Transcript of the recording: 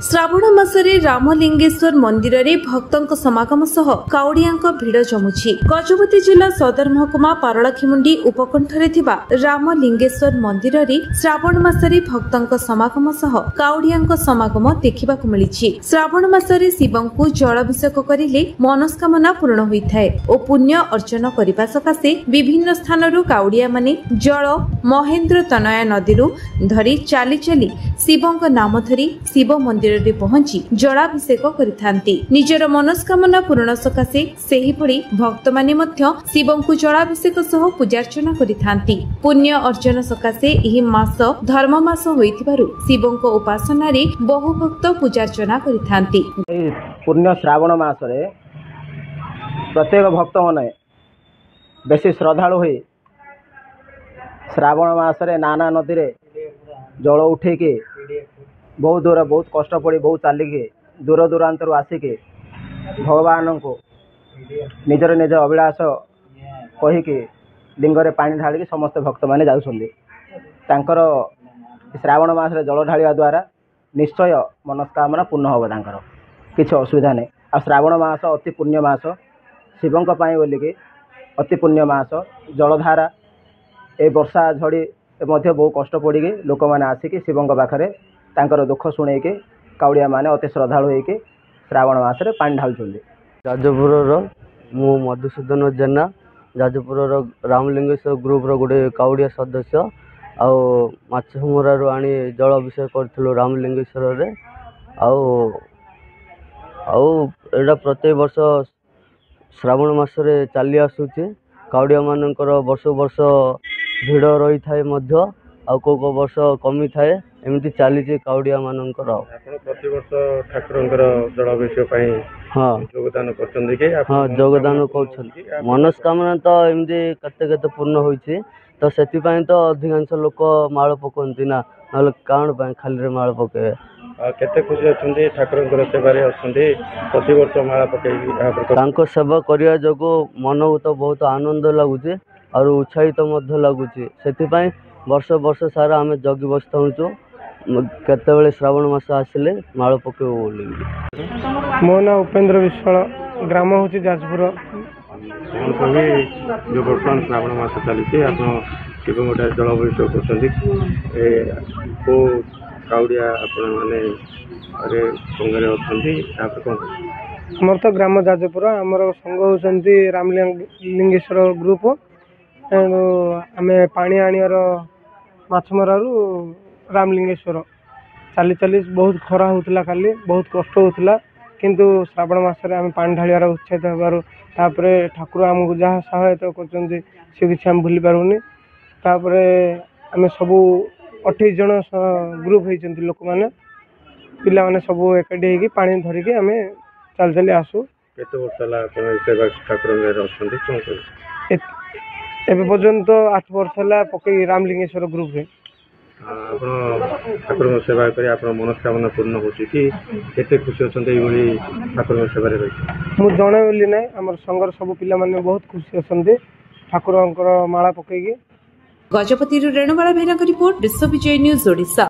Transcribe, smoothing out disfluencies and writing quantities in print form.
श्रावण मासरे रामलिंगेश्वर मंदिर रे भक्तों समागम सह काउडियां भिड़ जमुछि। गजपति जिला सदर महकुमा पारलाखिमुंडी उपकंठरे थिबा रामलिंगेश्वर मंदिर रे श्रावण मासरे भक्तों समागम सह काउडियां समागम देखिबाकु मिलिछि। श्रावण मासरे शिवंकु जलाभिषेक करिले मनस्कामना पूर्ण होइथाय ओ पुण्य अर्जन करिबा सकाशे विभिन्न स्थानरु काउडिया माने जल महेंद्र तनया नदीरु धरी चाली चाली शिवंक नाम धरी शिव मंदिर रे पहुंची जलाभिषेक करिथांती। निजर मनस्कामना पूर्ण सकाशे सेही भली भक्त माने मध्य शिवंकु जलाभिषेक सह पूजार्चना करिथांती। पुण्य अर्जन सकाशे एही मास धर्म मास होइथिबारु शिवंक उपासना रे बहु भक्त पूजार्चना करिथांती। पुण्य श्रावण मास रे प्रत्येक भक्त माने बेसी श्रद्धालु होई श्रावण मास रे नाना नदी रे जल उठे के बहुत दूर बहुत कष्ट पड़ी बहुत चलिके दूर दूरांतर आसिके भगवान को निजर निज अभिलाष कहीकि लिंगरे पानी ढालिकी समस्त भक्त माने जाउछन्ति। तांकर श्रावण मास रे जल ढालिया द्वारा निश्चय मनस्कामना पूर्ण होबो। तांकर किछि असुविधा नै। आ श्रावण मास अति पुण्य मास शिवंक पाई बोलिके अति पुण्य मास जलधारा ए वर्षा झड़ी मध्य बहुत कष्ट पड़ी लोक मैंने आसिक शिवंक पाखे तांकर दुख शुणे के काउडिया माने अति श्रद्धालु होके श्रावण मास रे पानी ढालुछन्ति। जाजपुर मु मधुसूदन जेना जाजपुर रामलिंगेश्वर ग्रुप गोटे काउडिया सदस्य आउ माछमरारू आनी जल अभिषेक करूँ रामलिंगेश्वर रे एटा प्रत्येक वर्ष श्रावण मास रे चली आसुची। काउडिया मानकर वर्ष वर्ष भिड़ रही थाए मध्य को वर्ष कमी थाए एमती चली काउडिया मानकर प्रति वर्ष ठाकुर जलाभिषेक योगदान हाँ योगदान कर मनस्कामना तो एमती केते पूर्ण होइछि। तो सेतिपई तो अधिकांश लोक माल पकंती ना न कारण खाली रे माल पके केते खुशी अछंती ठाकुर सेवारे अछंती प्रति वर्ष माला पकई सेवा करिया जोगो मन को तो बहुत आनंद लगुचे और उत्साहित मध्य लगुचे। सेतिपई वर्ष वर्ष सारा आम जगी बसता हूँ केतबेले श्रावण मास आसिले माल पके बोली। मो ना उपेन्द्र विश्वाल ग्राम हूँ जाजपुर। जो बर्तमान श्रावण मास चली शिव गोटे जलाभिषेक कर काउडिया आमर तो ग्राम जाजपुर आमर संघ होती रामलिंगेश्वर ग्रुप आम पानी आनियार माछमरारू रामलिंगेश्वर चली चली बहुत खरा होता काली बहुत कष्ट होता किंतु श्रावण मासरे आम पानी ढालियार उत्साहित होबार ठाकुर आमको जहाँ सहायता कर किसी आम भूली पारूनी। आम सबू 28 जन ग्रुप होती लोक मैंने पिला माने सब एकाठी होगी पानी धरिकी आम चल चली आसू। एबे पर्यंत 8 वर्ष है पकई रामलिंगेश्वर ग्रुप रे ठाकुर सेवा कर मनस्कामना पूर्ण होती कि खुशी अच्छा ठाकुर सेवा मुझे जड़े बोली ना आम संघर सब पिला माने बहुत खुशी अच्छा ठाकुर माला पकईकी। गजपति रेणुबाला भेरा रिपोर्ट विश्व विजय न्यूज ओडिशा।